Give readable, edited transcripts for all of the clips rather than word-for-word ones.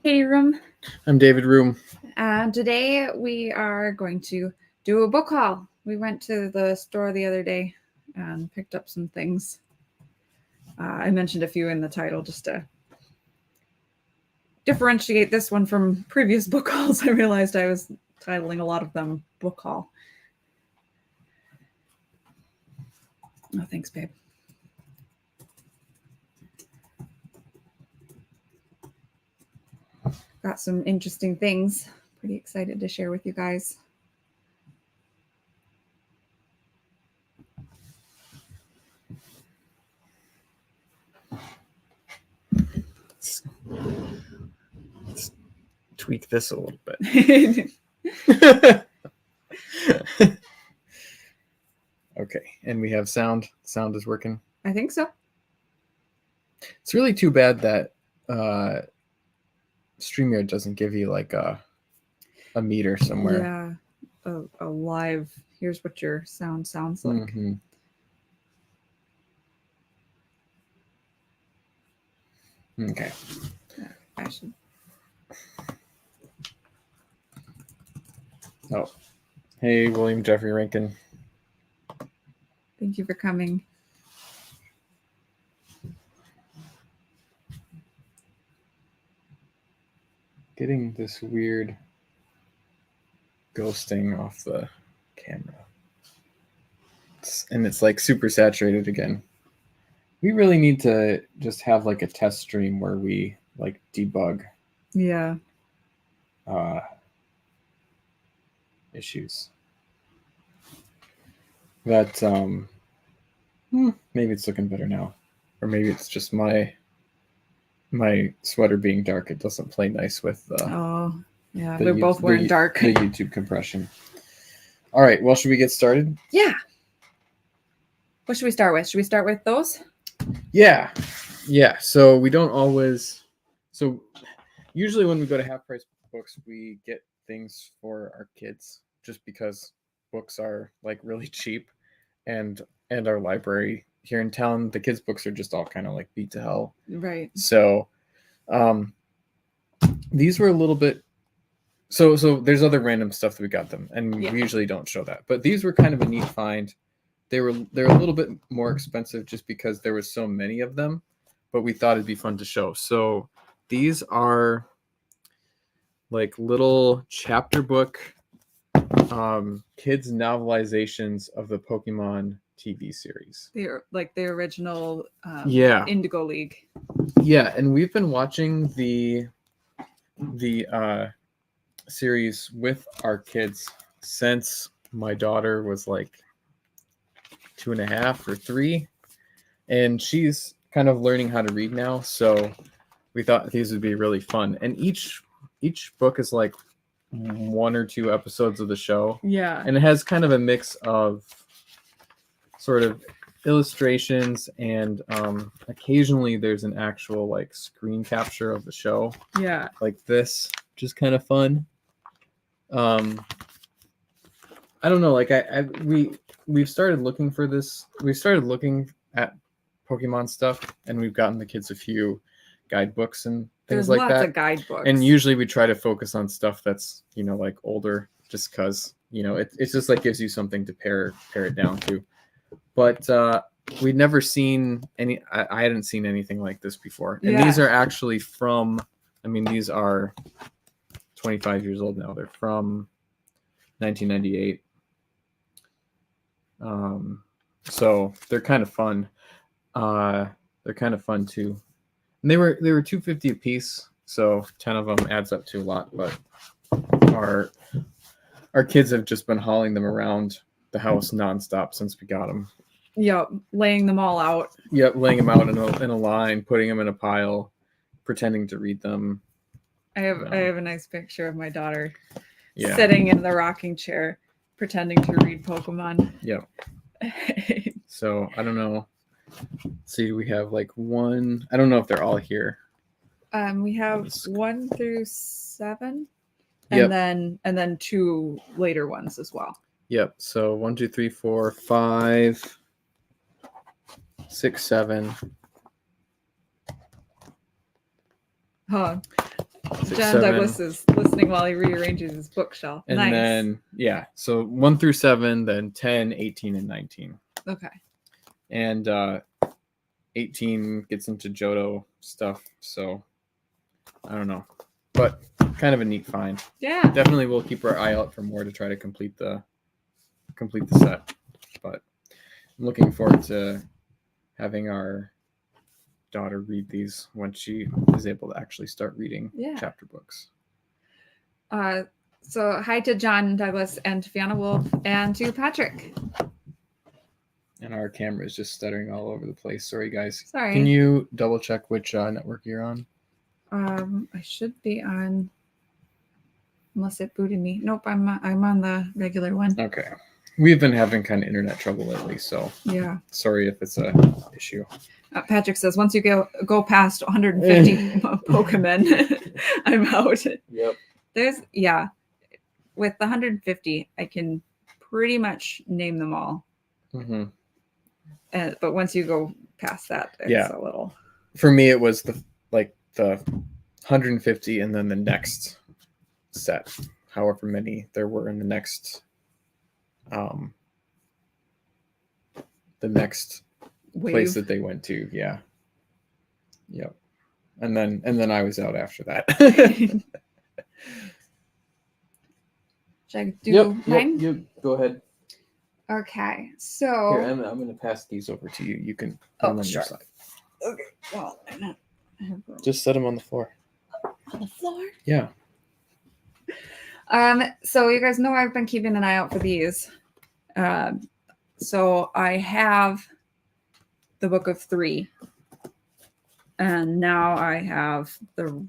Katie Roome. I'm David Roome. Today we are going to do a book haul. We went to the store the other day and picked up some things. I mentioned a few in the title just to differentiate this one from previous book hauls. I realized I was titling a lot of them book haul. Oh, thanks, babe. Got some interesting things. Pretty excited to share with you guys. Let's tweak this a little bit. Okay, and we have sound. Sound is working. I think so. It's really too bad that StreamYard doesn't give you like a meter somewhere. Yeah, a live. Here's what your sound sounds like. Mm-hmm. Okay. I should. Oh, hey, William Jeffrey Rankin. Thank you for coming. Getting this weird ghosting off the camera. And it's like super saturated again. We really need to just have like a test stream where we like debug issues. That maybe it's looking better now, or maybe it's just my sweater being dark. It doesn't play nice with we're both wearing dark. The YouTube compression. All right, well, should we get started? Yeah. What should we start with? Should we start with those? Yeah. So we don't always. So usually when we go to half price books, we get things for our kids just because books are like really cheap, and our library here in town, the kids' books are just all kind of like beat to hell. Right. So these were a little bit. So there's other random stuff that we got them, and we usually don't show that. But these were kind of a neat find. They're a little bit more expensive just because there was so many of them, but we thought it'd be fun to show. So these are like little chapter book kids novelizations of the Pokemon TV series. They're like the original Indigo League. Yeah, and we've been watching the series with our kids since my daughter was like 2.5 or 3, and she's kind of learning how to read now, so we thought these would be really fun. And each book is like 1 or 2 episodes of the show, and it has kind of a mix of sort of illustrations and occasionally there's an actual like screen capture of the show, like this, which is kind of fun. I don't know, like we've started looking for this. We started looking at Pokemon stuff, and we've gotten the kids a few guidebooks and things like that. There's lots of guidebooks. And usually we try to focus on stuff that's, like older, just because, it's just like gives you something to pare it down to. But we'd never seen any, I hadn't seen anything like this before. And these are actually from, these are 25 years old now. They're from 1998. So they're kind of fun. They're kind of fun too. And they were $2.50 a piece, so 10 of them adds up to a lot. But our kids have just been hauling them around the house nonstop since we got them. Yep, laying them all out. Yep, laying them out in a line, putting them in a pile, pretending to read them. I have a nice picture of my daughter sitting in the rocking chair, pretending to read Pokemon. Yep. So I don't know. Let's see, we have like 1. I don't know if they're all here. We have 1 through 7, and then 2 later ones as well. Yep. So 1, 2, 3, 4, 5, 6, 7. Huh. 6, John 7. Douglas is listening while he rearranges his bookshelf. And nice. then, yeah, so 1 through 7, then 10, 18, and 19. Okay. And 18 gets into Johto stuff, so I don't know. But kind of a neat find. Yeah. Definitely we'll keep our eye out for more to try to complete the set. But I'm looking forward to having our daughter read these when she is able to actually start reading chapter books. So hi to John Douglas and to Fiona Wolf and to Patrick. And our camera is just stuttering all over the place. Sorry, guys. Sorry. Can you double check which network you're on? I should be on, unless it booted me. Nope, I'm on the regular one. Okay. We've been having kind of internet trouble lately, so yeah. Sorry if it's a issue. Patrick says once you go past 150 Pokemon, I'm out. Yep. With the 150, I can pretty much name them all. Mm-hmm. But once you go past that, it's a little. For me, it was the 150, and then the next set, however many there were in the next wave. Place that they went to. Yeah. Yep. And then I was out after that. Should I do mine? You go ahead. Okay, so Here, I'm going to pass these over to you. You can put them on your side. Okay, well, Just set them on the floor. On the floor? Yeah. So you guys know I've been keeping an eye out for these. So I have the Book of 3, and now I have the.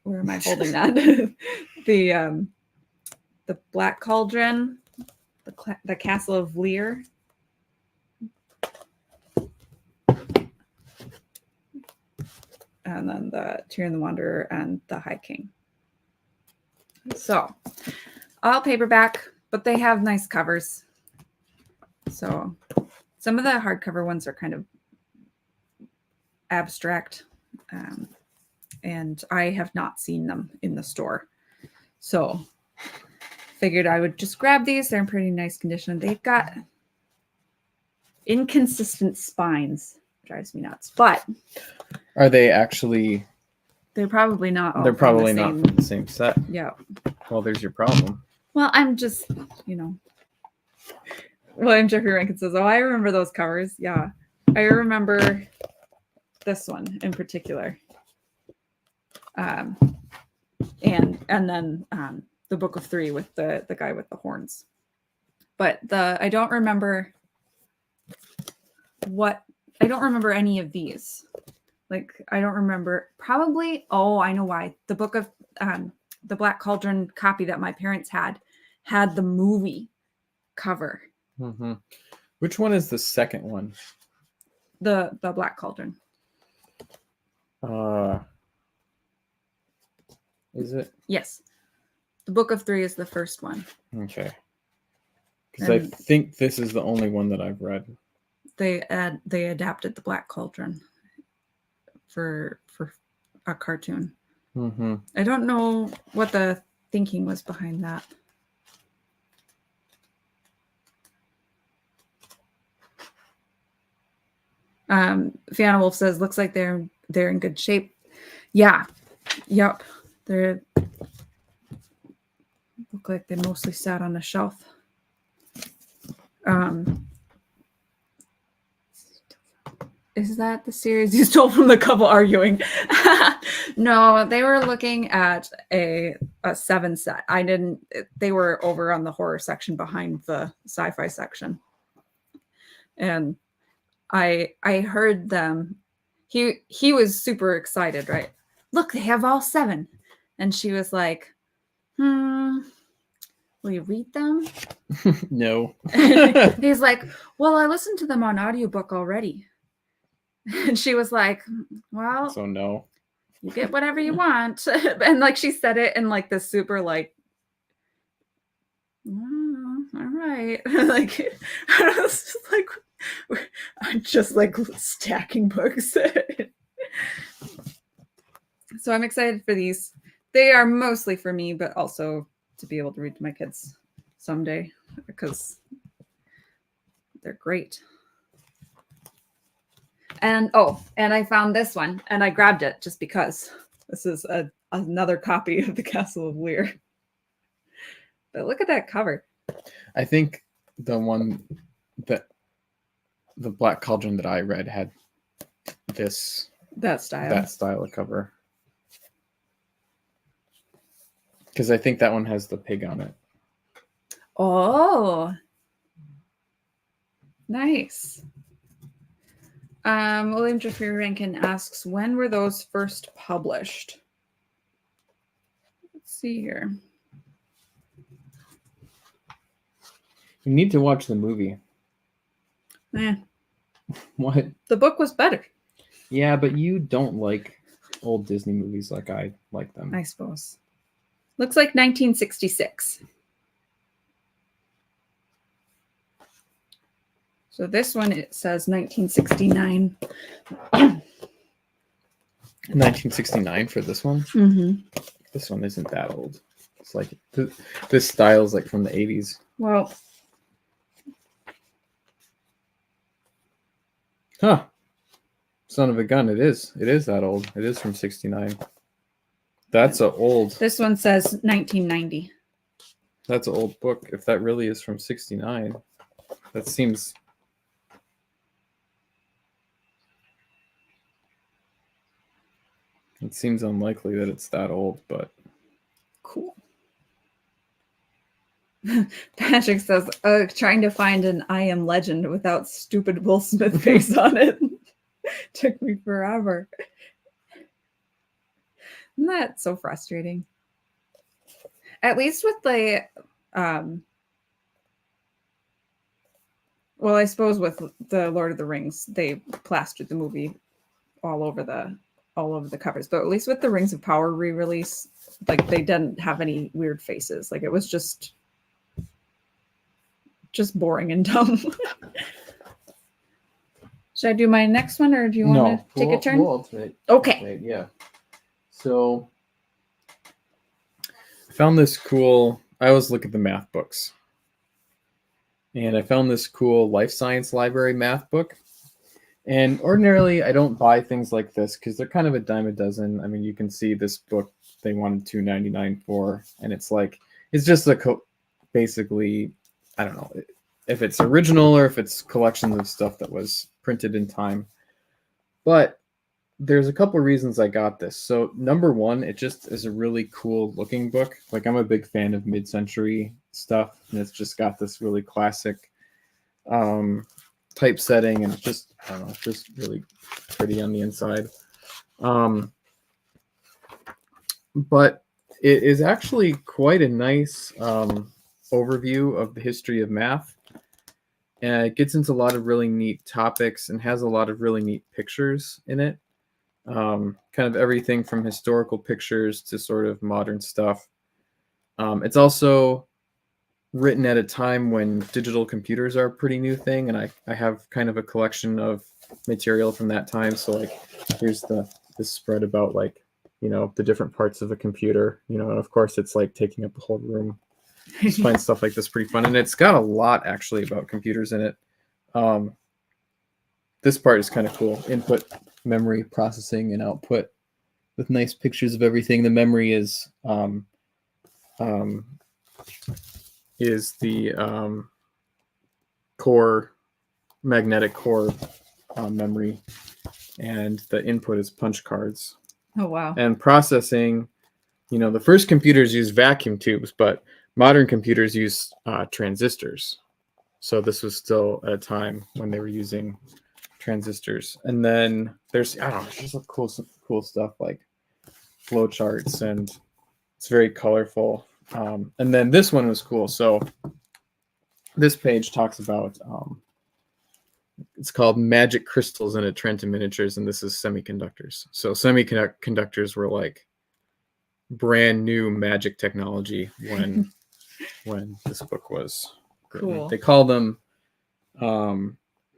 Where am I holding that? the Black Cauldron, the Castle of Lear. And then the Tyrion the Wanderer and the High King. So, all paperback, but they have nice covers. So, some of the hardcover ones are kind of abstract, and I have not seen them in the store. So, figured I would just grab these. They're in pretty nice condition. They've got inconsistent spines. Drives me nuts. But are they actually? They're probably not. They're probably not from the same set. Yeah. Well, there's your problem. Well, I'm just, William Jeffrey Rankin says, "Oh, I remember those covers. Yeah, I remember this one in particular." And then the Book of 3 with the guy with the horns. But I don't remember any of these. Like, I don't remember. Probably, I know why. The Book of the Black Cauldron copy that my parents had the movie cover. Mm-hmm. Which one is the second one? The Black Cauldron. Is it? Yes. The Book of 3 is the first one. Okay. Because I think this is the only one that I've read. They adapted the Black Cauldron for a cartoon. Mm-hmm. I don't know what the thinking was behind that. Fiona Wolf says, looks like they're in good shape. Yeah. Yep. They look like they mostly sat on a shelf. Is that the series you stole from the couple arguing? No, they were looking at a 7 set. They were over on the horror section behind the sci-fi section. And I heard them. He was super excited, right? Look, they have all 7. And she was like, will you read them? No. He's like, well, I listened to them on audiobook already. And she was like, well, so no. You get whatever you want. And like she said it in like this super like, all right. Like I was just like, I'm just like stacking books. So I'm excited for these. They are mostly for me, but also to be able to read to my kids someday because they're great. And and I found this one and I grabbed it just because this is another copy of the Castle of Lear. But look at that cover. I think the one that the Black Cauldron that I read had that style of cover. Because I think that one has the pig on it. Oh, nice. William Jeffrey Rankin asks, when were those first published? Let's see here. You need to watch the movie. What? The book was better. Yeah, but you don't like old Disney movies like I like them. I suppose. Looks like 1966. So this one, it says 1969. 1969 for this one? Mm-hmm. This one isn't that old. It's like, this style is like from the 80s. Well. Huh. Son of a gun, it is. It is that old. It is from 69. That's a old. This one says 1990. That's an old book. If that really is from 69, that seems. It seems unlikely that it's that old, but. Cool. Patrick says, trying to find an I Am Legend without stupid Will Smith face on it. Took me forever. Isn't that so frustrating? At least with the, well, I suppose with the Lord of the Rings, they plastered the movie all over the covers. But at least with the Rings of Power re-release, like they didn't have any weird faces. Like it was just boring and dumb. Should I do my next one, or do you want to take a turn? We'll alternate. Okay. Yeah. So I found this cool. I always look at the math books, and I found this cool Life Science Library math book. And ordinarily, I don't buy things like this because they're kind of a dime a dozen. I mean, you can see this book they wanted $2.99 for, and it's like it's just basically, I don't know if it's original or if it's collections of stuff that was printed in time. But there's a couple reasons I got this. So number one, it just is a really cool looking book. Like I'm a big fan of mid-century stuff, and it's just got this really classic typesetting, and it's just, I don't know, it's just really pretty on the inside. But it is actually quite a nice overview of the history of math. And it gets into a lot of really neat topics and has a lot of really neat pictures in it. Kind of everything from historical pictures to sort of modern stuff. It's also written at a time when digital computers are a pretty new thing, and I have kind of a collection of material from that time. So like here's this spread about like, you know, the different parts of a computer, you know, and of course it's like taking up the whole room. Just find stuff like this pretty fun, and it's got a lot actually about computers in it. This part is kind of cool. Input, memory, processing, and output with nice pictures of everything. The memory is the core, magnetic core memory, and the input is punch cards. Oh, wow. And processing, you know, the first computers used vacuum tubes, but modern computers use transistors. So this was still at a time when they were using transistors. And then there's, I don't know, there's some cool stuff like flowcharts, and it's very colorful. And then this one was cool. So this page talks about, it's called Magic Crystals in a Trend to Miniatures, and this is semiconductors. So semiconductors were like brand new magic technology when this book was written. Cool. They call them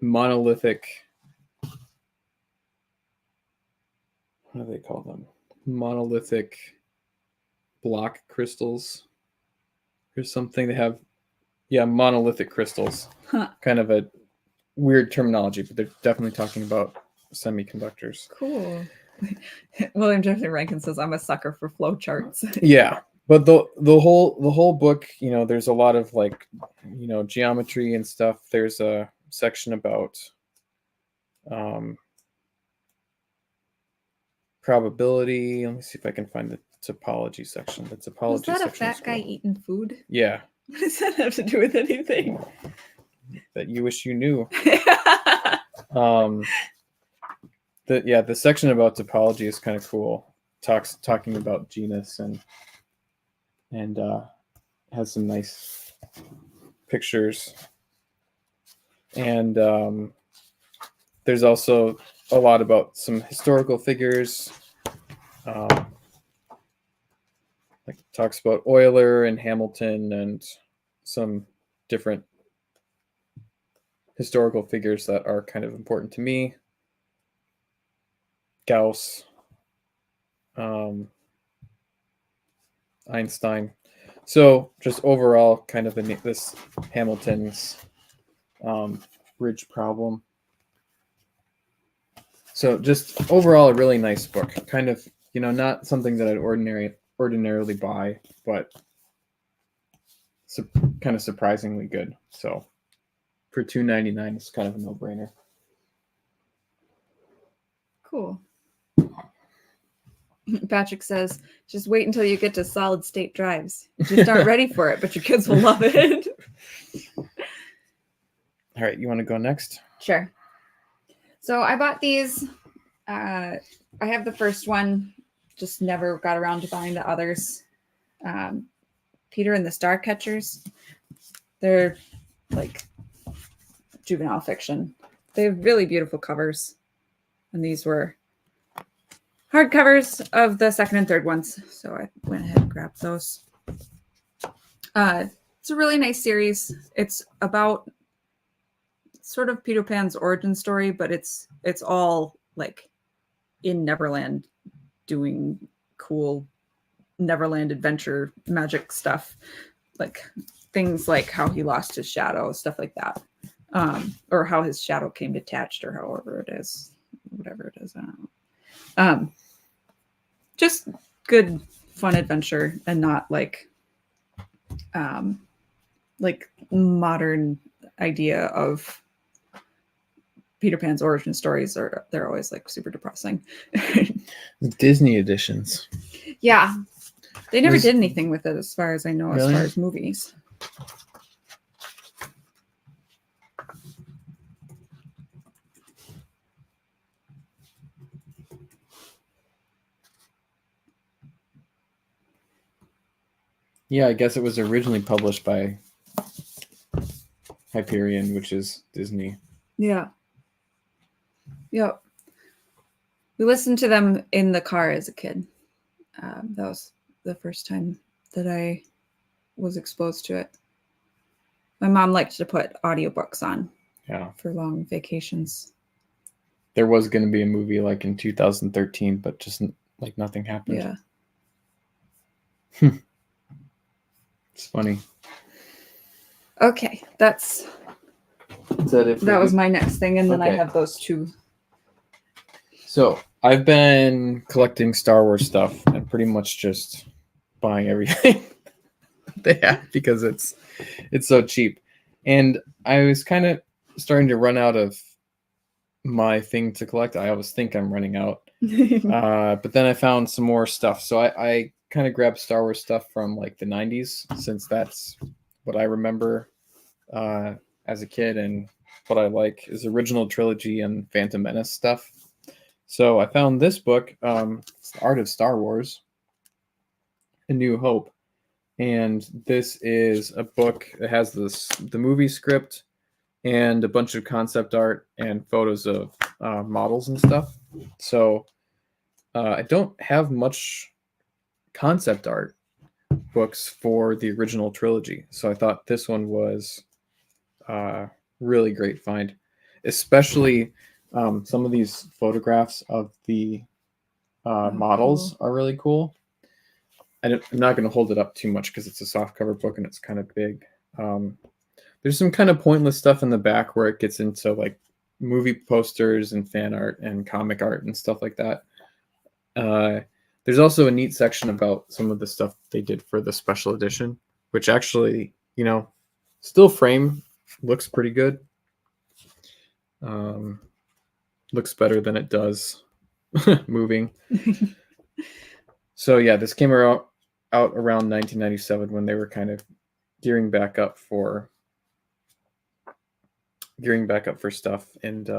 monolithic. What do they call them? monolithic block crystals or something. They have, monolithic crystals. Huh. Kind of a weird terminology, but they're definitely talking about semiconductors. Cool. William Jeffrey Rankin says, I'm a sucker for flow charts. Yeah, but the whole book, there's a lot of like, geometry and stuff. There's a section about probability. Let me see if I can find the topology section. The topology Was that a section is fat guy cool. eting food? Yeah, What does that have to do with anything? that you wish you knew. The section about topology is kind of cool. Talking about genus and has some nice pictures. And there's also a lot about some historical figures. Like talks about Euler and Hamilton and some different historical figures that are kind of important to me. Gauss, Einstein. So just overall, kind of this Hamilton's bridge problem. So just overall, a really nice book. Kind of, not something that I'd ordinarily buy, but kind of surprisingly good. So for $2.99, it's kind of a no-brainer. Cool. Patrick says, just wait until you get to solid state drives. You just aren't ready for it, but your kids will love it. All right, you want to go next? Sure. So I bought these. I have the first one, just never got around to buying the others. Peter and the Starcatchers. They're like juvenile fiction. They have really beautiful covers. And these were hardcovers of the second and third ones. So I went ahead and grabbed those. It's a really nice series. It's about sort of Peter Pan's origin story, but it's all like in Neverland doing cool Neverland adventure magic stuff, like things like how he lost his shadow, stuff like that, or how his shadow came detached, or however it is, whatever it is. I don't know. Just good, fun adventure, and not like modern idea of Peter Pan's origin stories they're always like super depressing. Disney editions. Yeah. They never did anything with it as far as I know, Really? as far as movies. Yeah, I guess it was originally published by Hyperion, which is Disney. Yeah. Yep. We listened to them in the car as a kid. That was the first time that I was exposed to it. My mom liked to put audiobooks on for long vacations. There was going to be a movie like in 2013, but just like nothing happened. Yeah. It's funny. Okay, Is that it? That was my next thing, and then I Okay. have those two. So I've been collecting Star Wars stuff and pretty much just buying everything they have because it's so cheap. And I was kind of starting to run out of my thing to collect. I always think I'm running out. But then I found some more stuff. So I kind of grabbed Star Wars stuff from like the 90s, since that's what I remember as a kid, and what I like is original trilogy and Phantom Menace stuff. So I found this book, it's The Art of Star Wars, A New Hope. And this is a book that has the movie script and a bunch of concept art and photos of models and stuff. So I don't have much concept art books for the original trilogy. So I thought this one was really great find, especially some of these photographs of the models are really cool. I'm not going to hold it up too much because it's a softcover book and it's kind of big. There's some kind of pointless stuff in the back where it gets into like movie posters and fan art and comic art and stuff like that. There's also a neat section about some of the stuff they did for the special edition, which actually, still frame looks pretty good. Looks better than it does moving. So yeah, this came out around 1997 when they were kind of gearing back up for stuff. And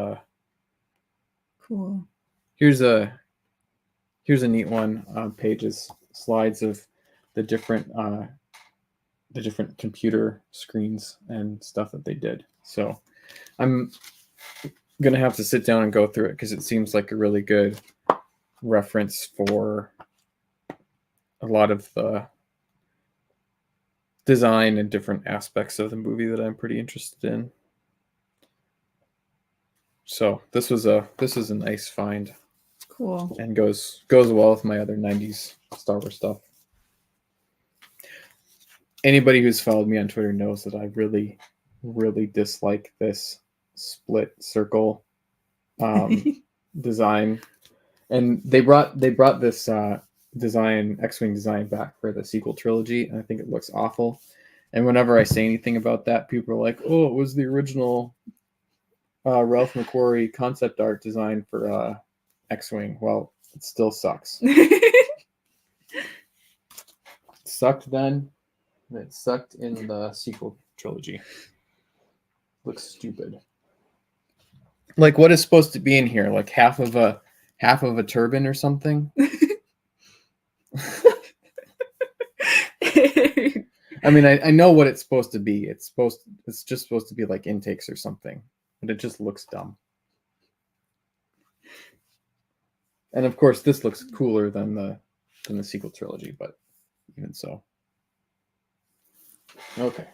cool. Here's a neat one. Slides of the different computer screens and stuff that they did. So I'm gonna have to sit down and go through it because it seems like a really good reference for a lot of the design and different aspects of the movie that I'm pretty interested in. So this was a nice find. Cool. And goes well with my other 90s Star Wars stuff. Anybody who's followed me on Twitter knows that I really, really dislike this split circle design. And they brought this X-Wing design back for the sequel trilogy, and I think it looks awful. And whenever I say anything about that, people are like, "Oh, it was the original Ralph McQuarrie concept art design for X-Wing." Well, it still sucks. It sucked then, and it sucked in the sequel trilogy. Looks stupid. Like, what is supposed to be in here? Like half of a turban or something? I mean, I know what it's supposed to be. It's just supposed to be like intakes or something, but it just looks dumb. And of course, this looks cooler than the sequel trilogy, but even so. Okay.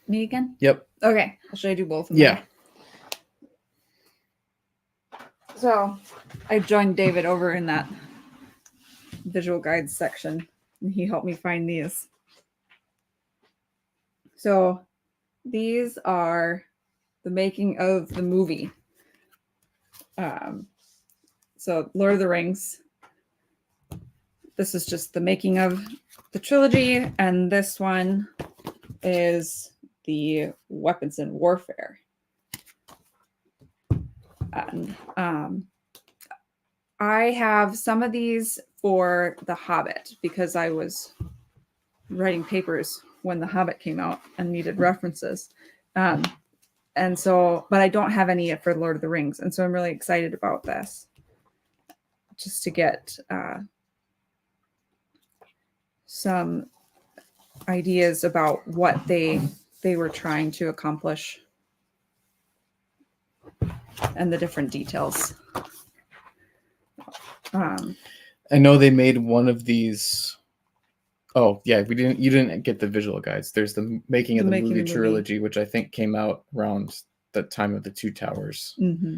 Me again? Yep. Okay. Should I do both of them? Yeah. So I joined David over in that visual guides section, and he helped me find these. So these are the making of the movie. So Lord of the Rings. This is just the making of the trilogy, and this one is the weapons in warfare. And I have some of these for The Hobbit because I was writing papers when The Hobbit came out and needed references. And so, but I don't have any for Lord of the Rings. And so I'm really excited about this just to get some ideas about what they were trying to accomplish and the different details. I know they made one of these. Oh yeah, you didn't get the visual guides. There's the making of the movie trilogy, which I think came out around the time of the Two Towers. Mm-hmm.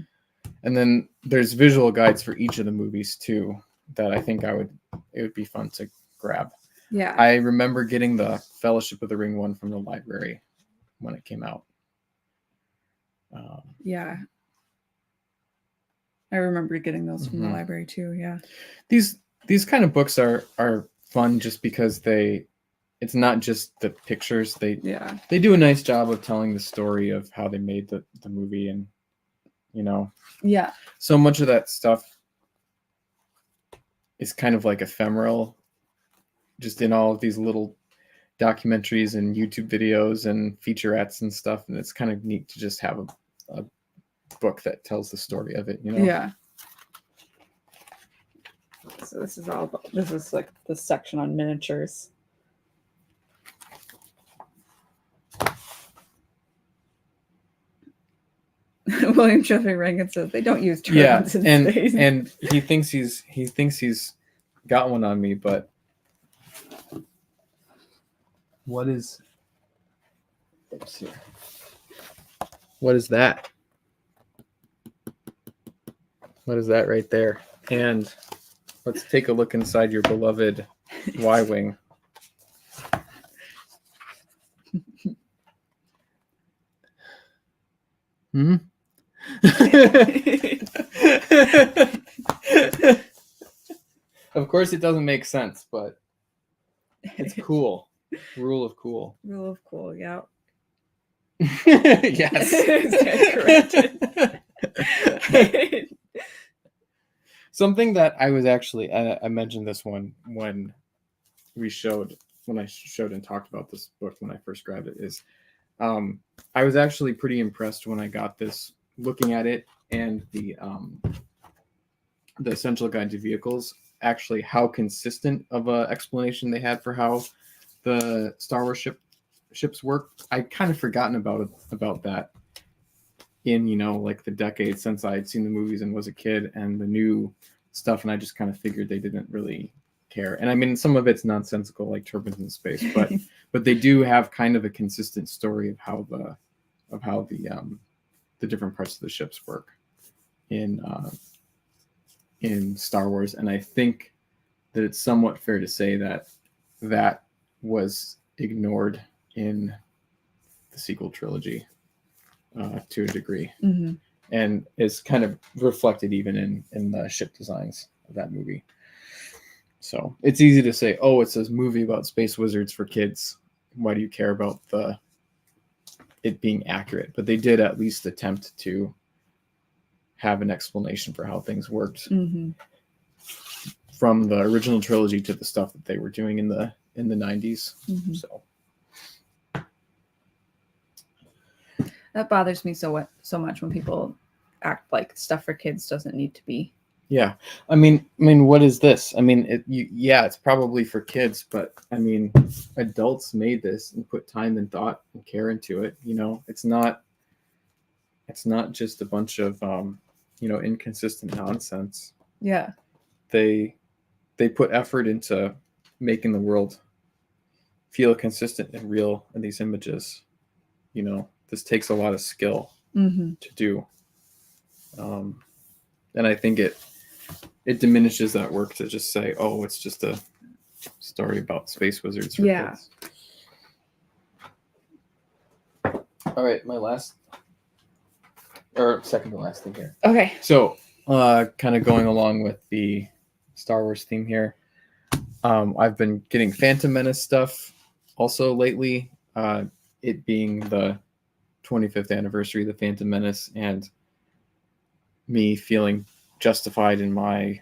And then there's visual guides for each of the movies too that I think it would be fun to grab. Yeah. I remember getting the Fellowship of the Ring one from the library when it came out. Yeah. I remember getting those from the library too. Yeah. These kind of books are fun just because it's not just the pictures. They do a nice job of telling the story of how they made the movie, and yeah, so much of that stuff is kind of like ephemeral, just in all of these little documentaries and YouTube videos and featurettes and stuff, and it's kind of neat to just have a book that tells the story of it, Yeah. So this is like the section on miniatures. William Jeffrey Rankin says they don't use turbans in space. And he thinks he's got one on me, but what is? Oops, here. What is that? What is that right there? And let's take a look inside your beloved Y-Wing. Hmm? Of course, it doesn't make sense, but it's cool. Rule of cool. Rule of cool, yeah. Yes. Something that I was actually, I mentioned this one when I showed and talked about this book when I first grabbed it, is I was actually pretty impressed when I got this, looking at it and the Essential Guide to Vehicles, actually how consistent of a explanation they had for how the Star Wars ships work. I'd kind of forgotten about that in, like the decades since I had seen the movies and was a kid, and the new stuff, and I just kind of figured they didn't really care. And I mean, some of it's nonsensical, like turbines in space, but they do have kind of a consistent story of how the different parts of the ships work in Star Wars. And I think that it's somewhat fair to say that that was ignored in the sequel trilogy to a degree, and is kind of reflected even in the ship designs of that movie. So it's easy to say, oh, it's this movie about space wizards for kids, why do you care about it being accurate? But they did at least attempt to have an explanation for how things worked from the original trilogy to the stuff that they were doing in the 90s. So that bothers me so much when people act like stuff for kids doesn't need to be. Yeah, I mean, what is this? I mean, it's probably for kids, but I mean, adults made this and put time and thought and care into it. It's not just a bunch of inconsistent nonsense. Yeah, they put effort into making the world feel consistent and real in these images. This takes a lot of skill to do, and I think it diminishes that work to just say, oh, it's just a story about space wizards for kids. All right, my second to last thing here. Okay. So, kind of going along with the Star Wars theme here, I've been getting Phantom Menace stuff also lately, it being the 25th anniversary of the Phantom Menace, and me feeling justified in my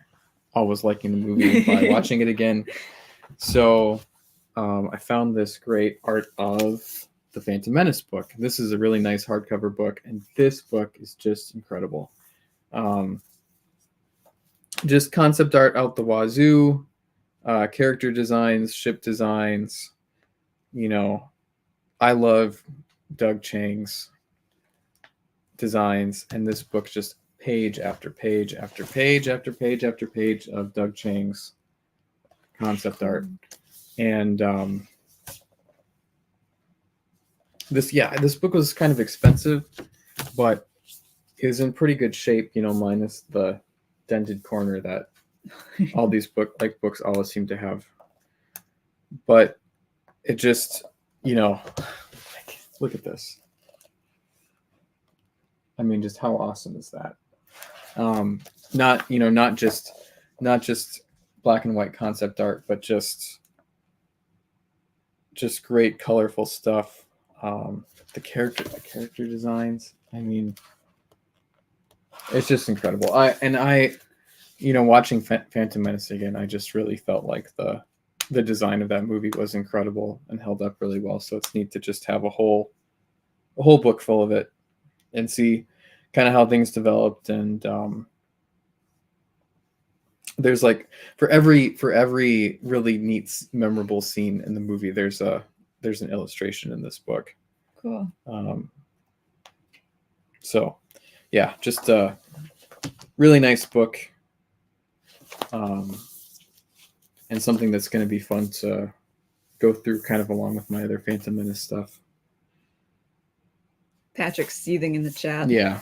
always liking the movie by watching it again. So I found this great art of the Phantom Menace book. This is a really nice hardcover book, and this book is just incredible. Just concept art out the wazoo, character designs, ship designs. I love Doug Chiang's designs, and this book just page after page after page after page after page of Doug Chiang's concept art. And this book was kind of expensive, but it was in pretty good shape, minus the dented corner that all these books always seem to have. But it just, look at this. I mean, just how awesome is that? Not just black and white concept art, but just great colorful stuff. The character designs. I mean, it's just incredible. Watching Phantom Menace again, I just really felt like the design of that movie was incredible and held up really well. So it's neat to just have a whole book full of it and see kind of how things developed. And there's like for every really neat, memorable scene in the movie, there's an illustration in this book. Cool. So yeah, just a really nice book. And something that's going to be fun to go through kind of along with my other Phantom Menace stuff. Patrick's seething in the chat. Yeah.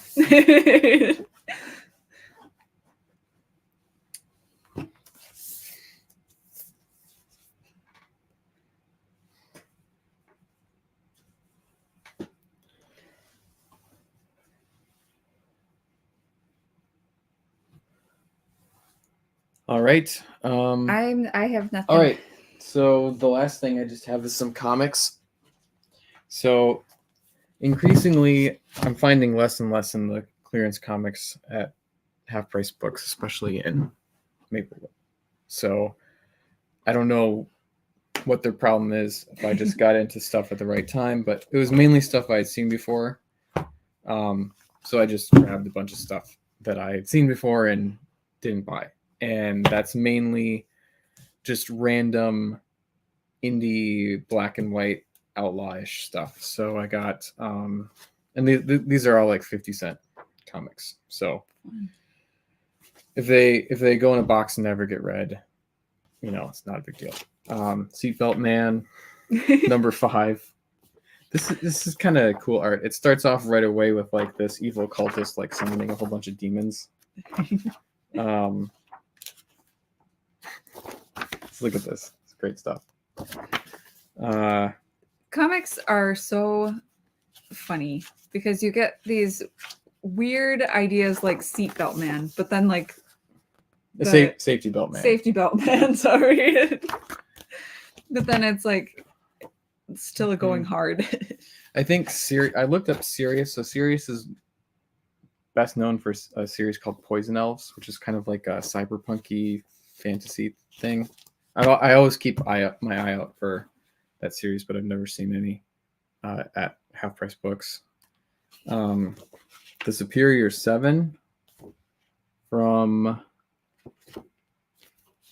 All right. I have nothing. All right. So the last thing I just have is some comics. So increasingly, I'm finding less and less in the clearance comics at half price books, especially in Maplewood. So I don't know what their problem is, if I just got into stuff at the right time, but it was mainly stuff I had seen before. So I just grabbed a bunch of stuff that I had seen before and didn't buy. And that's mainly just random indie black and white outlawish stuff. So I got, and these are all like 50-cent comics. So if they go in a box and never get read, it's not a big deal. Seatbelt Man, number 5. This is kind of cool art. It starts off right away with like this evil cultist like summoning a whole bunch of demons. Let's look at this. It's great stuff. Comics are so funny because you get these weird ideas like Seatbelt Man, but then like Safety Belt Man. Safety Belt Man, sorry. But then it's like still going hard. I think I looked up Sirius. So Sirius is best known for a series called Poison Elves, which is kind of like a cyberpunky fantasy thing. I always keep my eye out for that series, but I've never seen any at half price books. The Superior 7 from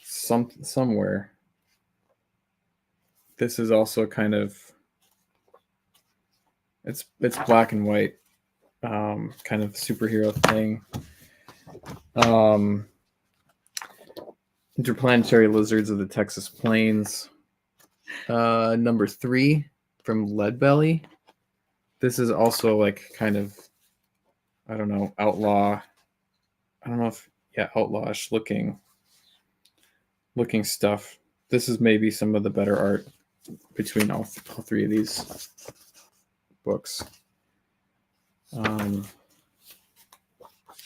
somewhere. This is also kind of it's black and white, kind of superhero thing. Interplanetary Lizards of the Texas Plains. Number 3 from Leadbelly. This is also like kind of, I don't know, outlaw. I don't know if outlawish looking stuff. This is maybe some of the better art between all 3 of these books. Kind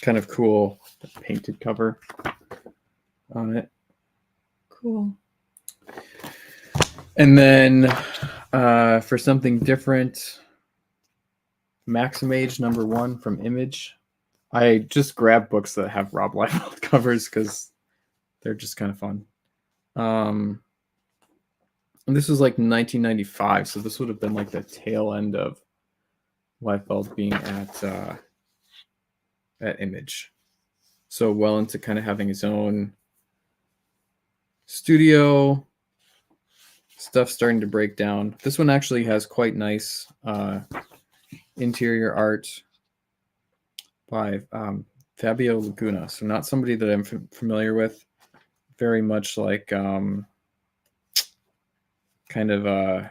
of cool painted cover on it. Cool. And then for something different, Maximage number 1 from Image. I just grabbed books that have Rob Liefeld covers because they're just kind of fun. And this was like 1995, so this would have been like the tail end of Liefeld being at Image. So well into kind of having his own studio. Stuff starting to break down. This one actually has quite nice interior art by Fabio Laguna. So not somebody that I'm familiar with. Very much like kind of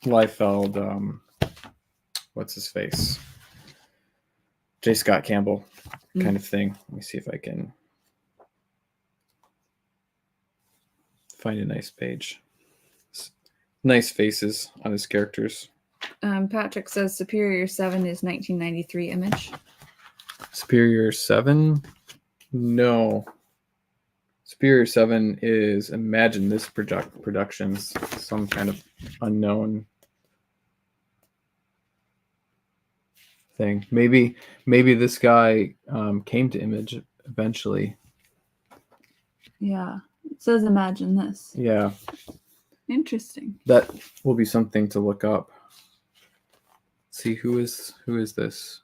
Liefeld, what's his face? J. Scott Campbell kind of thing. Let me see if I can find a nice page. Nice faces on his characters. Patrick says Superior 7 is 1993 Image. Superior 7? No. Superior 7 is Imagine This Productions, some kind of unknown thing. Maybe this guy came to Image eventually. Yeah. It says Imagine This. Yeah. Interesting. That will be something to look up. Let's see, who is this?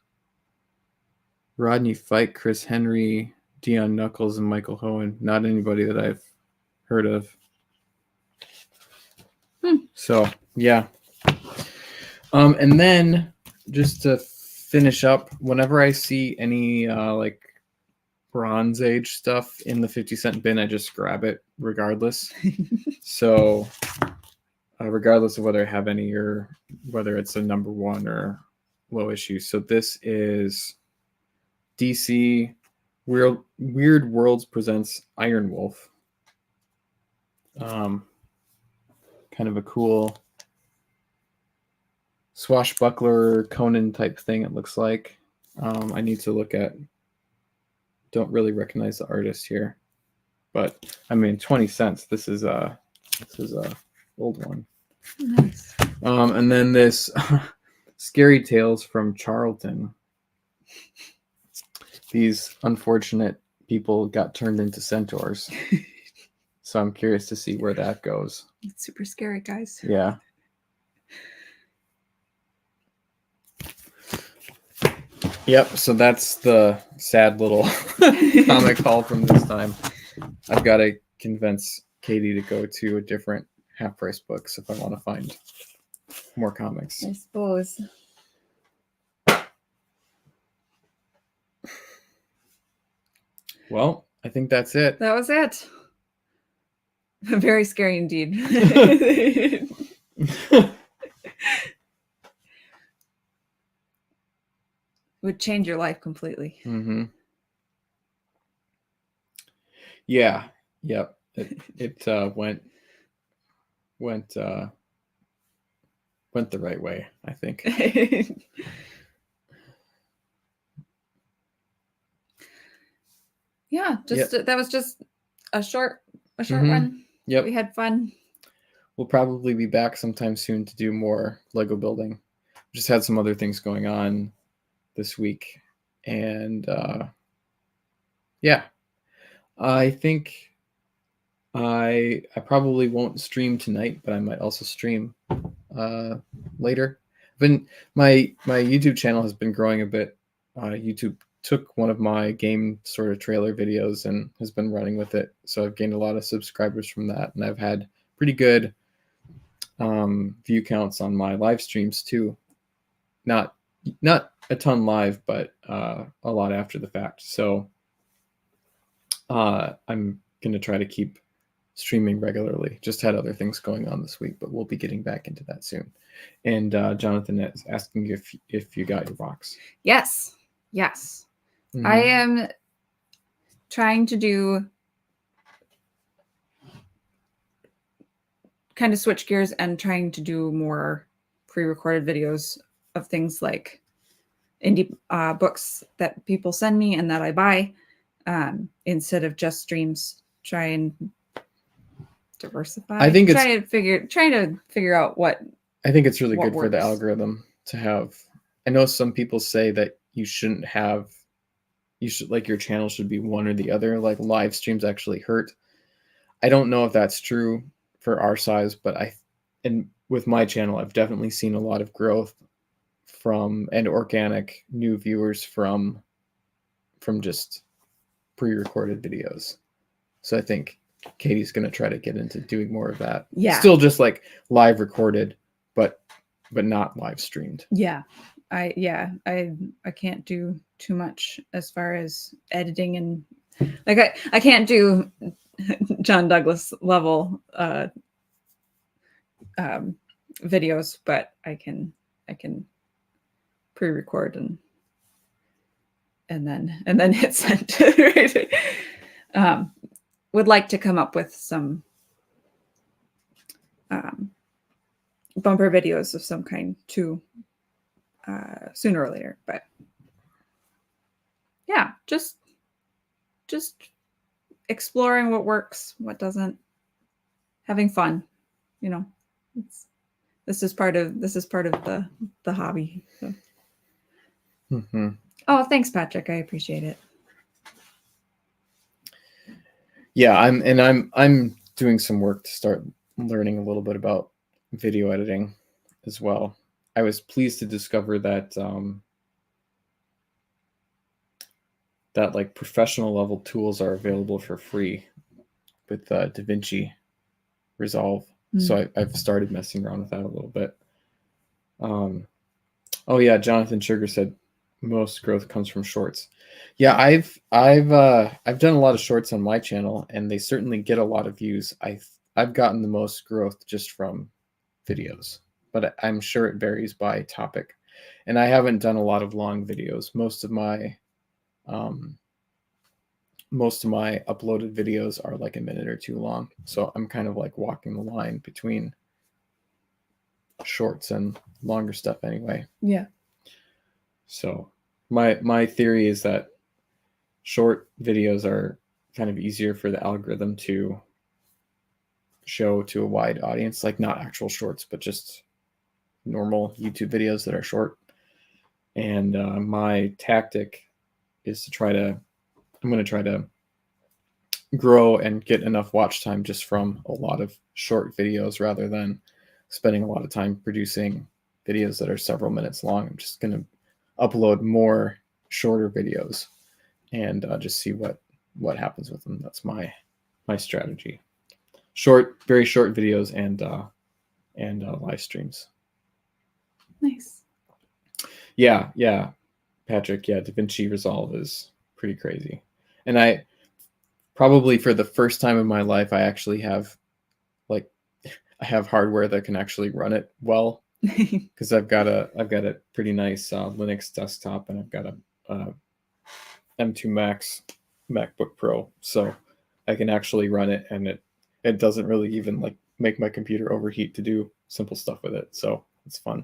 Rodney Fike, Chris Henry, Dion Knuckles, and Michael Hohen. Not anybody that I've heard of. So yeah. And then just to finish up, whenever I see any like Bronze Age stuff in the 50-cent bin, I just grab it regardless. So regardless of whether I have any or whether it's a number 1 or low issue. So this is DC Weird Worlds presents Iron Wolf. Kind of a cool swashbuckler Conan type thing, it looks like. I need to look at, don't really recognize the artist here, but I mean 20 cents. This is a old one. Nice. And then this Scary Tales from Charlton. These unfortunate people got turned into centaurs. So I'm curious to see where that goes. It's super scary, guys. Yeah. Yep, so that's the sad little comic haul from this time. I've got to convince Katie to go to a different half-price books if I want to find more comics. I suppose. Well, I think that's it. That was it. Very scary indeed. Would change your life completely. Mm-hmm. Yeah. Yep. It went the right way, I think. Yeah, that was just a short Mhm. one. Yep. We had fun. We'll probably be back sometime soon to do more Lego building. Just had some other things going on this week. And yeah, I think I probably won't stream tonight, but I might also stream later. My YouTube channel has been growing a bit. YouTube took one of my game sort of trailer videos and has been running with it. So I've gained a lot of subscribers from that, and I've had pretty good view counts on my live streams too. Not a ton live, but a lot after the fact. So I'm gonna try to keep streaming regularly. Just had other things going on this week, but we'll be getting back into that soon. And Jonathan is asking you if you got your box. Yes. Mm-hmm. I am trying to do kind of switch gears and trying to do more pre-recorded videos of things like indie books that people send me and that I buy, instead of just streams. Try and diversify. I think trying to figure out what. I think it's really good works for the algorithm to have. I know some people say that you shouldn't have. You should, like, your channel should be one or the other. Like, live streams actually hurt. I don't know if that's true for our size, but and with my channel, I've definitely seen a lot of growth from and organic new viewers from just pre-recorded videos. So I think Katie's going to try to get into doing more of that. Yeah. Still just like live recorded, but not live streamed. Yeah. I can't do too much as far as editing, and like I can't do John Douglas level videos, but I can pre-record and then hit send. Would like to come up with some bumper videos of some kind too, sooner or later. But yeah, just exploring what works, what doesn't, having fun. This is part of the hobby. So. Mm-hmm. Oh, thanks, Patrick. I appreciate it. Yeah, I'm doing some work to start learning a little bit about video editing as well. I was pleased to discover that that like professional level tools are available for free with DaVinci Resolve. So I've started messing around with that a little bit. Oh yeah, Jonathan Sugar said most growth comes from shorts. Yeah, I've done a lot of shorts on my channel, and they certainly get a lot of views. I've gotten the most growth just from videos, but I'm sure it varies by topic. And I haven't done a lot of long videos. Most of my uploaded videos are like a minute or two long. So I'm kind of like walking the line between shorts and longer stuff anyway. Yeah. So my theory is that short videos are kind of easier for the algorithm to show to a wide audience, like not actual shorts, but just normal YouTube videos that are short. And my tactic is I'm going to try to grow and get enough watch time just from a lot of short videos rather than spending a lot of time producing videos that are several minutes long. I'm just going to upload more shorter videos and just see what happens with them. That's my strategy. Very short videos and live streams. Nice. Yeah, Patrick. Yeah, DaVinci Resolve is pretty crazy, and I probably for the first time in my life I actually have I have hardware that can actually run it well, because I've got a pretty nice Linux desktop, and I've got a M2 Max MacBook Pro, so I can actually run it, and it doesn't really even like make my computer overheat to do simple stuff with it. So it's fun.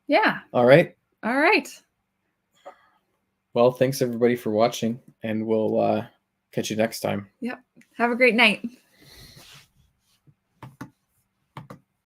Yeah. All right. Well, thanks everybody for watching, and we'll catch you next time. Yep. Have a great night.